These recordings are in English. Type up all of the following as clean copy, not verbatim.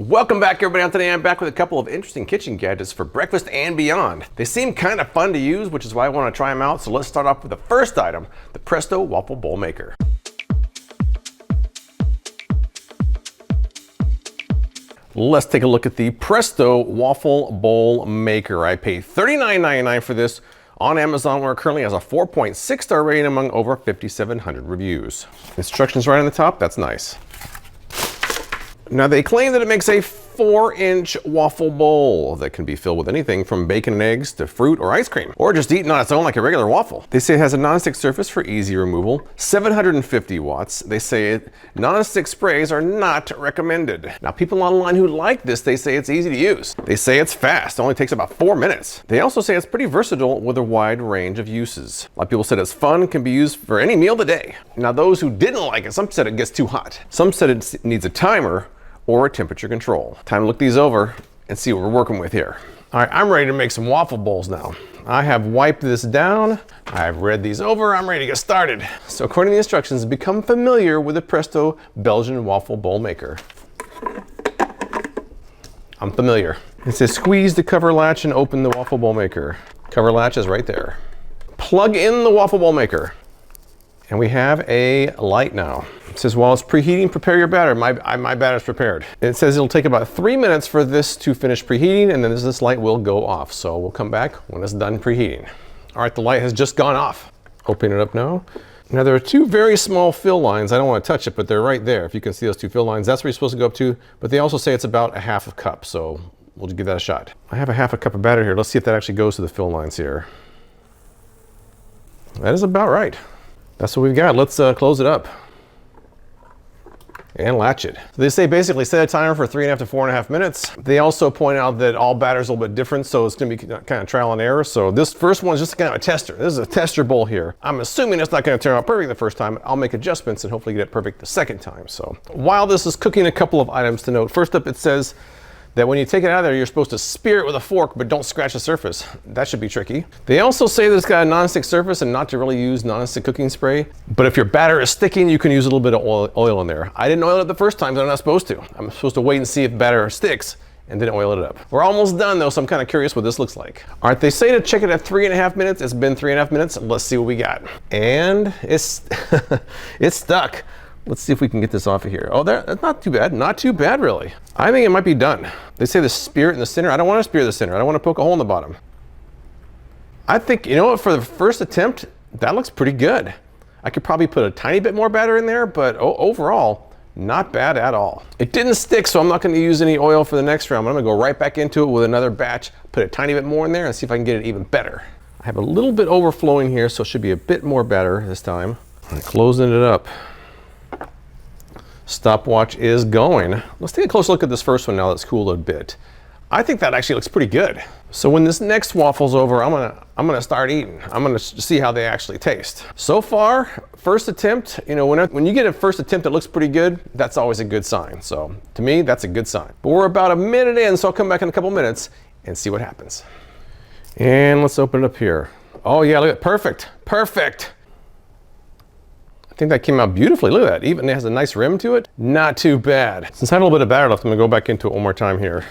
Welcome back, everybody. Today I'm back with a couple of interesting kitchen gadgets for breakfast and beyond. They seem kind of fun to use, which is why I want to try them out. So let's start off with the first item, the Presto Waffle Bowl Maker. Let's take a look at the Presto Waffle Bowl Maker. I paid $39.99 for this on Amazon, where it currently has a 4.6 star rating among over 5,700 reviews. Instructions right on the top, that's nice. Now they claim that it makes a 4-inch waffle bowl that can be filled with anything from bacon and eggs to fruit or ice cream, or just eaten on its own like a regular waffle. They say it has a non-stick surface for easy removal, 750 watts. They say non-stick sprays are not recommended. Now people online who like this, they say it's easy to use. They say it's fast, it only takes about 4 minutes. They also say it's pretty versatile with a wide range of uses. A lot of people said it's fun, can be used for any meal of the day. Now those who didn't like it, some said it gets too hot. Some said it needs a timer or a temperature control. Time to look these over and see what we're working with here. All right, I'm ready to make some waffle bowls now. I have wiped this down. I've read these over. I'm ready to get started. So according to the instructions, become familiar with the Presto Belgian Waffle Bowl Maker. I'm familiar. It says squeeze the cover latch and open the waffle bowl maker. Cover latch is right there. Plug in the waffle bowl maker. And we have a light now. It says while it's preheating, prepare your batter. My batter's prepared. It says it'll take about 3 minutes for this to finish preheating, and then this light will go off. So we'll come back when it's done preheating. All right, the light has just gone off. Open it up now. Now there are two very small fill lines. I don't want to touch it, but they're right there. If you can see those two fill lines, that's where you're supposed to go up to. But they also say it's about a half a cup, so we'll just give that a shot. I have a half a cup of batter here. Let's see if that actually goes to the fill lines here. That is about right. That's what we've got. Let's close it up and latch it. So they say basically set a timer for 3.5 to 4.5 minutes. They also point out that all batter's a little bit different, so it's gonna be kind of trial and error. So this first one is just kind of a tester. This is a tester bowl here. I'm assuming it's not gonna turn out perfect the first time. I'll make adjustments and hopefully get it perfect the second time. So while this is cooking, a couple of items to note. First up, it says that when you take it out of there, you're supposed to spear it with a fork, but don't scratch the surface. That should be tricky. They also say that it's got a non-stick surface and not to really use non-stick cooking spray. But if your batter is sticking, you can use a little bit of oil in there. I didn't oil it the first time, so I'm not supposed to. I'm supposed to wait and see if batter sticks and then oil it up. We're almost done though, so I'm kind of curious what this looks like. All right, they say to check it at 3.5 minutes. It's been 3.5 minutes. Let's see what we got. And it's, it's stuck. Let's see if we can get this off of here. Oh, that's not too bad. Not too bad, really. I think it might be done. They say the spear it in the center. I don't want to spear the center. I don't want to poke a hole in the bottom. I think, you know what, for the first attempt, that looks pretty good. I could probably put a tiny bit more batter in there, but overall, not bad at all. It didn't stick, so I'm not going to use any oil for the next round. I'm going to go right back into it with another batch, put a tiny bit more in there, and see if I can get it even better. I have a little bit overflowing here, so it should be a bit more batter this time. I'm closing it up. Stopwatch is going. Let's take a close look at this first one now that's cooled a bit. I think that actually looks pretty good. So when this next waffle's over, I'm gonna start eating. I'm gonna see how they actually taste. So far, first attempt, you know, when you get a first attempt that looks pretty good, that's always a good sign. So to me, that's a good sign. But we're about a minute in, so I'll come back in a couple minutes and see what happens. And let's open it up here. Oh yeah, look at perfect, perfect. I think that came out beautifully. Look at that. Even it has a nice rim to it. Not too bad. Since I have a little bit of batter left, I'm gonna go back into it one more time here.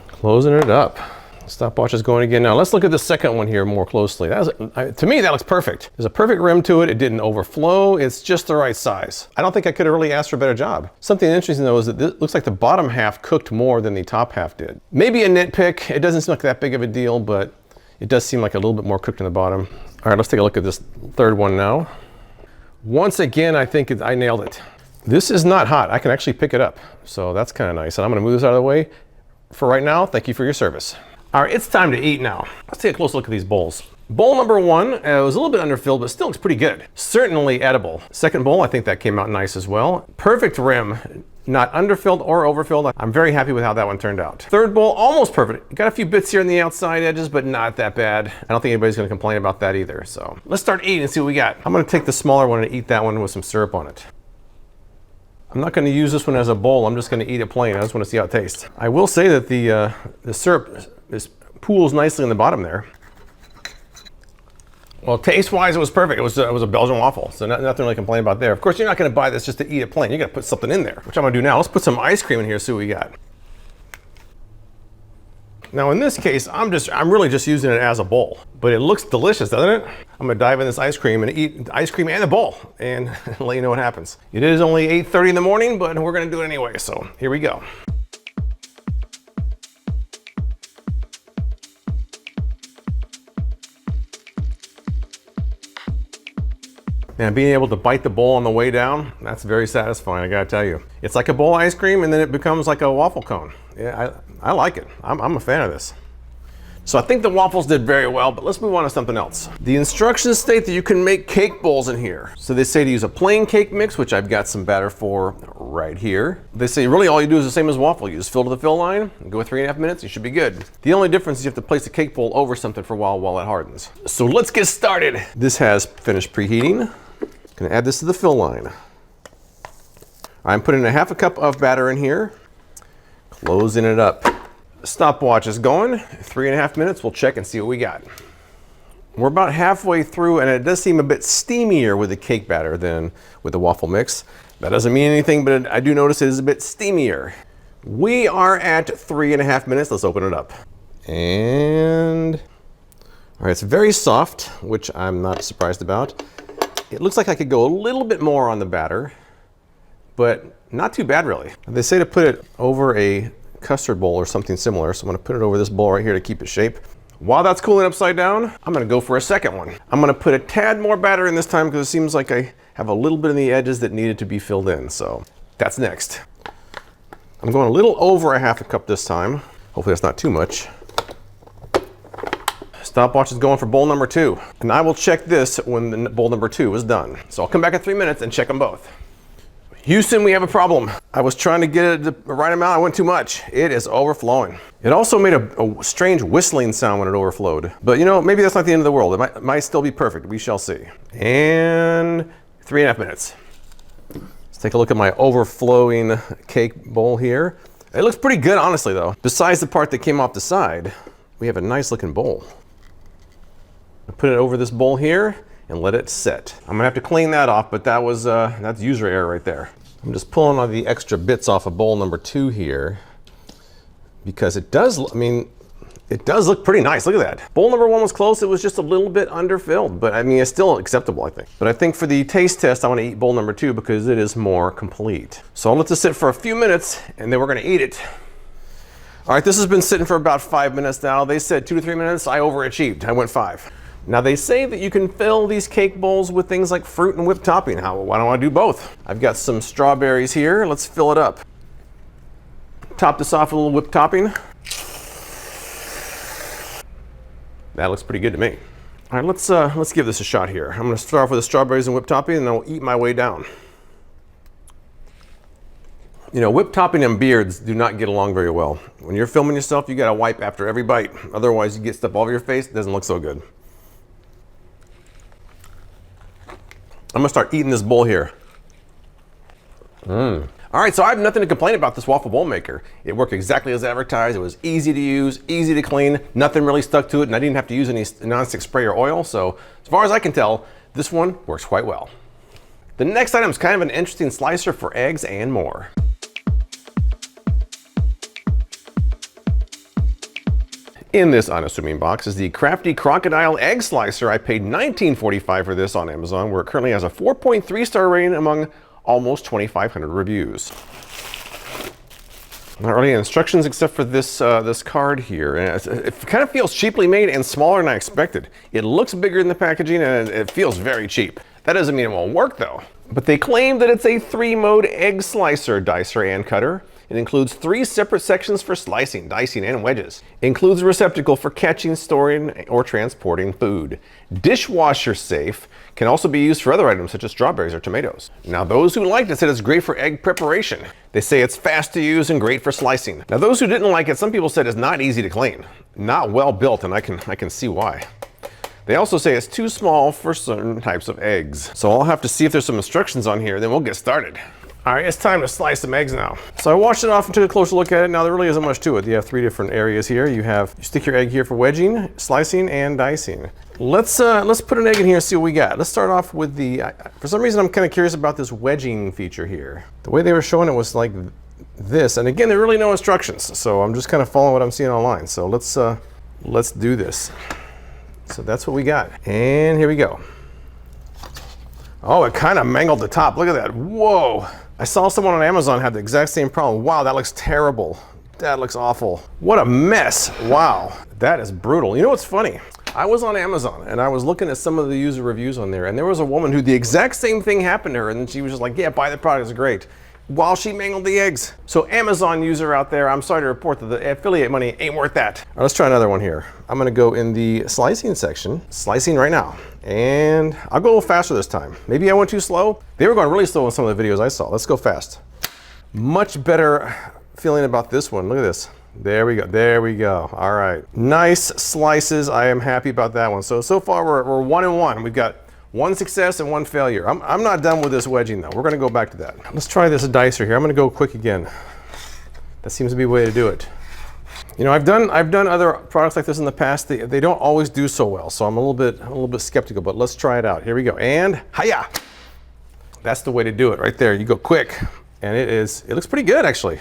Closing it up. Stopwatch is going again. Now let's look at the second one here more closely. To me, that looks perfect. There's a perfect rim to it. It didn't overflow. It's just the right size. I don't think I could have really asked for a better job. Something interesting though is that this looks like the bottom half cooked more than the top half did. Maybe a nitpick. It doesn't seem like that big of a deal, but it does seem like a little bit more cooked in the bottom. All right, let's take a look at this third one now. Once again, I think I nailed it. This is not hot. I can actually pick it up. So that's kind of nice. And I'm gonna move this out of the way. For right now, thank you for your service. All right, it's time to eat now. Let's take a close look at these bowls. Bowl number one was a little bit underfilled, but still looks pretty good. Certainly edible. Second bowl, I think that came out nice as well. Perfect rim. Not underfilled or overfilled. I'm very happy with how that one turned out. Third bowl, almost perfect. Got a few bits here on the outside edges, but not that bad. I don't think anybody's gonna complain about that either. So let's start eating and see what we got. I'm gonna take the smaller one and eat that one with some syrup on it. I'm not gonna use this one as a bowl. I'm just gonna eat it plain. I just wanna see how it tastes. I will say that the syrup pools nicely in the bottom there. Well, taste-wise, it was perfect. It was a Belgian waffle, so nothing really to complain about there. Of course, you're not going to buy this just to eat it plain. You got to put something in there, which I'm going to do now. Let's put some ice cream in here, see what we got. Now, in this case, I'm really just using it as a bowl, but it looks delicious, doesn't it? I'm going to dive in this ice cream and eat the ice cream and the bowl and let you know what happens. It is only 8:30 in the morning, but we're going to do it anyway, so here we go. And being able to bite the bowl on the way down, that's very satisfying, I gotta tell you. It's like a bowl of ice cream and then it becomes like a waffle cone. Yeah, I like it. I'm a fan of this. So I think the waffles did very well, but let's move on to something else. The instructions state that you can make cake bowls in here. So they say to use a plain cake mix, which I've got some batter for right here. They say really all you do is the same as waffle. You just fill to the fill line, and go 3.5 minutes, you should be good. The only difference is you have to place the cake bowl over something for a while it hardens. So let's get started. This has finished preheating. Gonna add this to the fill line. I'm putting 1/2 cup of batter in here, closing it up. The stopwatch is going, 3.5 minutes, we'll check and see what we got. We're about halfway through and it does seem a bit steamier with the cake batter than with the waffle mix. That doesn't mean anything, but I do notice it is a bit steamier. We are at 3.5 minutes, let's open it up. And, all right, it's very soft, which I'm not surprised about. It looks like I could go a little bit more on the batter, but not too bad really. They say to put it over a custard bowl or something similar, so I'm gonna put it over this bowl right here to keep it shape. While that's cooling upside down, I'm gonna go for a second one. I'm gonna put a tad more batter in this time because it seems like I have a little bit in the edges that needed to be filled in, so that's next. I'm going a little over 1/2 cup this time. Hopefully that's not too much. Stopwatch is going for bowl number 2, and I will check this when the bowl number 2 is done. So I'll come back in 3 minutes and check them both. Houston, we have a problem. I was trying to get it the right amount, I went too much. It is overflowing. It also made a strange whistling sound when it overflowed. But you know, maybe that's not the end of the world. It might still be perfect, we shall see. And 3.5 minutes. Let's take a look at my overflowing cake bowl here. It looks pretty good, honestly though. Besides the part that came off the side, we have a nice looking bowl. Put it over this bowl here and let it set. I'm gonna have to clean that off, but that's user error right there. I'm just pulling all the extra bits off of bowl number 2 here because it does look pretty nice. Look at that. Bowl number 1 was close. It was just a little bit underfilled, but I mean, it's still acceptable, I think. But I think for the taste test, I want to eat bowl number 2 because it is more complete. So I'll let this sit for a few minutes and then we're gonna eat it. All right, this has been sitting for about 5 minutes now. They said 2 to 3 minutes. I overachieved. I went 5. Now they say that you can fill these cake bowls with things like fruit and whipped topping. Why don't I do both? I've got some strawberries here. Let's fill it up. Top this off with a little whipped topping. That looks pretty good to me. All right, let's give this a shot here. I'm gonna start off with the strawberries and whipped topping and then I'll eat my way down. You know, whipped topping and beards do not get along very well. When you're filming yourself, you gotta wipe after every bite. Otherwise you get stuff all over your face, it doesn't look so good. I'm gonna start eating this bowl here. All right, so I have nothing to complain about this waffle bowl maker. It worked exactly as advertised. It was easy to use, easy to clean, nothing really stuck to it, and I didn't have to use any nonstick spray or oil, so as far as I can tell, this one works quite well. The next item is kind of an interesting slicer for eggs and more. In this unassuming box is the Crafty Crocodile Egg Slicer. I paid $19.45 for this on Amazon, where it currently has a 4.3 star rating among almost 2,500 reviews. Not really instructions except for this this card here. And it kind of feels cheaply made and smaller than I expected. It looks bigger in the packaging and it feels very cheap. That doesn't mean it won't work though. But they claim that it's a 3-mode egg slicer, dicer, and cutter. It includes 3 separate sections for slicing, dicing, and wedges. It includes a receptacle for catching, storing, or transporting food. Dishwasher safe, can also be used for other items such as strawberries or tomatoes. Now those who liked it said it's great for egg preparation. They say it's fast to use and great for slicing. Now those who didn't like it, some people said it's not easy to clean. Not well built, and I can see why. They also say it's too small for certain types of eggs. So I'll have to see if there's some instructions on here, then we'll get started. All right, it's time to slice some eggs now. So I washed it off and took a closer look at it. Now there really isn't much to it. You have 3 different areas here. You stick your egg here for wedging, slicing, and dicing. Let's put an egg in here and see what we got. Let's start off with for some reason I'm kind of curious about this wedging feature here. The way they were showing it was like this, and again, there are really no instructions, so I'm just kind of following what I'm seeing online. So let's do this. So that's what we got, and here we go. Oh, it kind of mangled the top. Look at that. Whoa. I saw someone on Amazon have the exact same problem. Wow, that looks terrible. That looks awful. What a mess. Wow, that is brutal. You know what's funny? I was on Amazon and I was looking at some of the user reviews on there, and there was a woman who the exact same thing happened to her, and then she was just like, yeah, buy the product, it's great, while she mangled the eggs. So Amazon user out there, I'm sorry to report that the affiliate money ain't worth that. All right, let's try another one here. I'm gonna go in the slicing section, slicing right now. And I'll go a little faster this time. Maybe I went too slow. They were going really slow in some of the videos I saw. Let's go fast. Much better feeling about this one. Look at this. There we go. There we go. All right. Nice slices. I am happy about that one. So far we're 1 and 1. We've got 1 success and 1 failure. I'm not done with this wedging though. We're going to go back to that. Let's try this dicer here. I'm going to go quick again. That seems to be a way to do it. You know, I've done other products like this in the past. They don't always do so well, so I'm a little bit skeptical. But let's try it out. Here we go. And hiya! That's the way to do it, right there. You go quick, and it looks pretty good actually.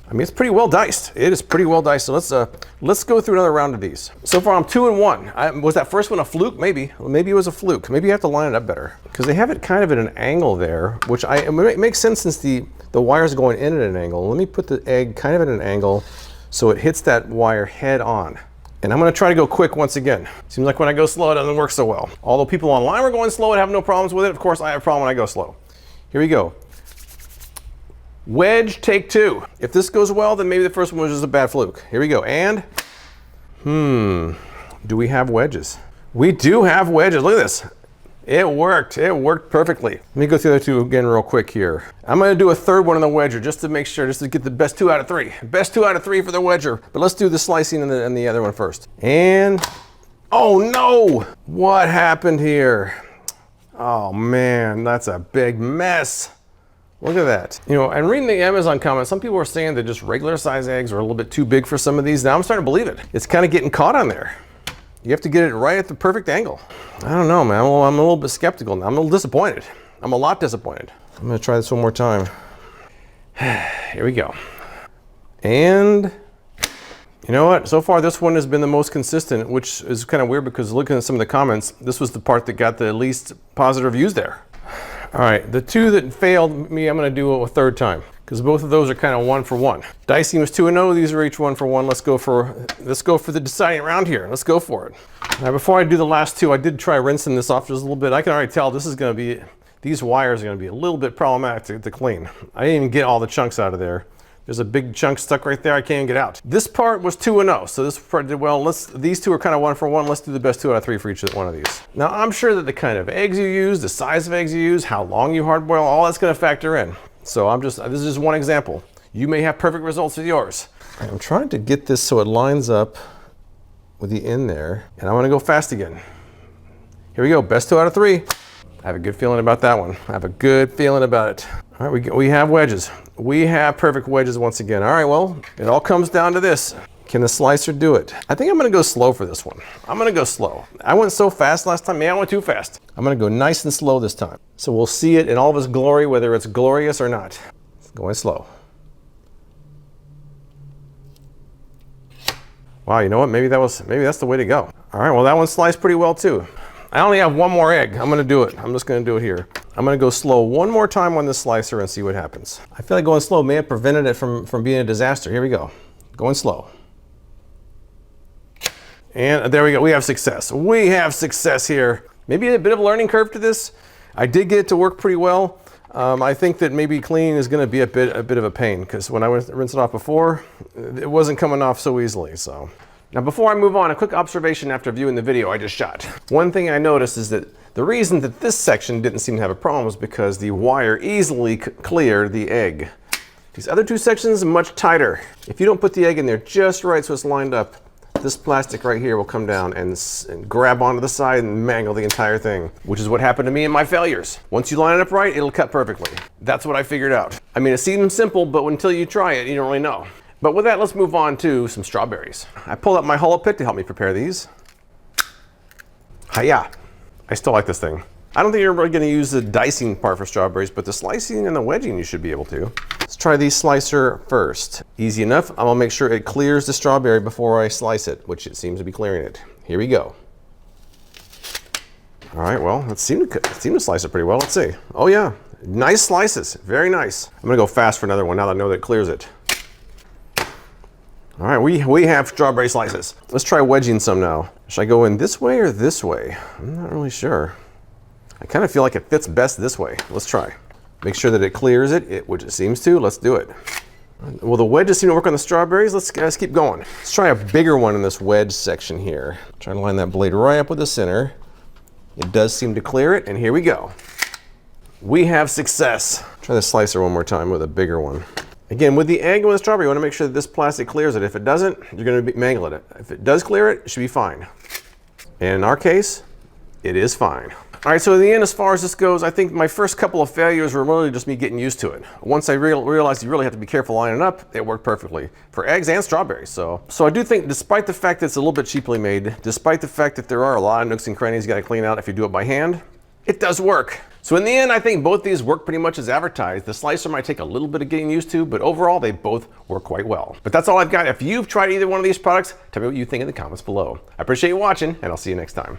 I mean, it's pretty well diced. It is pretty well diced. So let's go through another round of these. So far, I'm 2 and 1. Was that first one a fluke? Maybe. Maybe it was a fluke. Maybe you have to line it up better because they have it kind of at an angle there, which it makes sense since the wire's going in at an angle. Let me put the egg kind of at an angle so it hits that wire head on. And I'm going to try to go quick once again. Seems like when I go slow, it doesn't work so well. Although people online were going slow and have no problems with it, of course I have a problem when I go slow. Here we go. Wedge, take 2. If this goes well, then maybe the first one was just a bad fluke. Here we go. And, do we have wedges? We do have wedges. Look at this. It worked. It worked perfectly. Let me go through the other 2 again real quick here. I'm going to do a third one in the wedger just to make sure, just to get the best 2 out of 3. Best 2 out of 3 for the wedger. But let's do the slicing and the other one first. And, oh no! What happened here? Oh man, that's a big mess. Look at that. You know, and reading the Amazon comments, some people were saying that just regular size eggs are a little bit too big for some of these. Now I'm starting to believe it. It's kind of getting caught on there. You have to get it right at the perfect angle. I don't know, man. Well, I'm a little bit skeptical now. I'm a little disappointed. I'm a lot disappointed. I'm gonna try this one more time. Here we go. And you know what? So far, this one has been the most consistent, which is kind of weird because looking at some of the comments, this was the part that got the least positive views there. All right, the 2 that failed me, I'm gonna do it a third time because both of those are kind of 1 for 1. Dicing was 2 and 0. These are each 1 for 1. Let's go for the deciding round here. Let's go for it. Now, before I do the last 2, I did try rinsing this off just a little bit. I can already tell this is gonna be, these wires are gonna be a little bit problematic to clean. I didn't even get all the chunks out of there. There's a big chunk stuck right there. I can't even get out. This part was 2 and 0, so this part did well. These 2 are kind of 1 for 1. Let's do the best 2 out of 3 for each one of these. Now, I'm sure that the kind of eggs you use, the size of eggs you use, how long you hard boil, all that's going to factor in. So this is just one example. You may have perfect results with yours. I'm trying to get this so it lines up with the end there, and I'm going to go fast again. Here we go. Best 2 out of 3. I have a good feeling about that one. I have a good feeling about it. All right, we have wedges. We have perfect wedges once again. All right, well, it all comes down to this. Can the slicer do it? I think I'm gonna go slow for this one. I'm gonna go slow. I went so fast last time, maybe I went too fast. I'm gonna go nice and slow this time. So we'll see it in all of its glory, whether it's glorious or not. Going slow. Wow, you know what? Maybe that's the way to go. All right, well, that one sliced pretty well too. I only have 1 more egg. I'm gonna do it. I'm just gonna do it here. I'm gonna go slow 1 more time on this slicer and see what happens. I feel like going slow may have prevented it from being a disaster. Here we go. Going slow. And there we go. We have success. We have success here. Maybe a bit of a learning curve to this. I did get it to work pretty well. I think that maybe cleaning is gonna be a bit of a pain because when I rinsed it off before, it wasn't coming off so easily, so. Now before I move on, a quick observation after viewing the video I just shot. One thing I noticed is that the reason that this section didn't seem to have a problem was because the wire easily cleared the egg. These other 2 sections are much tighter. If you don't put the egg in there just right so it's lined up, this plastic right here will come down and grab onto the side and mangle the entire thing, which is what happened to me in my failures. Once you line it up right, it'll cut perfectly. That's what I figured out. I mean, it seems simple, but until you try it, you don't really know. But with that, let's move on to some strawberries. I pulled out my hollow pit to help me prepare these. Hiya! I still like this thing. I don't think you're really going to use the dicing part for strawberries, but the slicing and the wedging you should be able to. Let's try the slicer first. Easy enough. I'm going to make sure it clears the strawberry before I slice it, which it seems to be clearing it. Here we go. All right, well, it seemed to slice it pretty well. Let's see. Oh yeah, nice slices. Very nice. I'm going to go fast for another one now that I know that it clears it. All right, we have strawberry slices. Let's try wedging some now. Should I go in this way or this way? I'm not really sure. I kind of feel like it fits best this way. Let's try. Make sure that it clears it, which it seems to. Let's do it. Well, the wedges seem to work on the strawberries. Let's keep going. Let's try a bigger one in this wedge section here. Try to line that blade right up with the center. It does seem to clear it, and here we go. We have success. Try the slicer one more time with a bigger one. Again, with the egg and with the strawberry, you want to make sure that this plastic clears it. If it doesn't, you're going to be mangling it. If it does clear it, it should be fine. And in our case, it is fine. All right, so in the end, as far as this goes, I think my first couple of failures were really just me getting used to it. Once I realized you really have to be careful lining up, it worked perfectly for eggs and strawberries. So I do think, despite the fact that it's a little bit cheaply made, despite the fact that there are a lot of nooks and crannies you got to clean out if you do it by hand, it does work. So in the end, I think both these work pretty much as advertised. The slicer might take a little bit of getting used to, but overall they both work quite well. But that's all I've got. If you've tried either one of these products, tell me what you think in the comments below. I appreciate you watching, and I'll see you next time.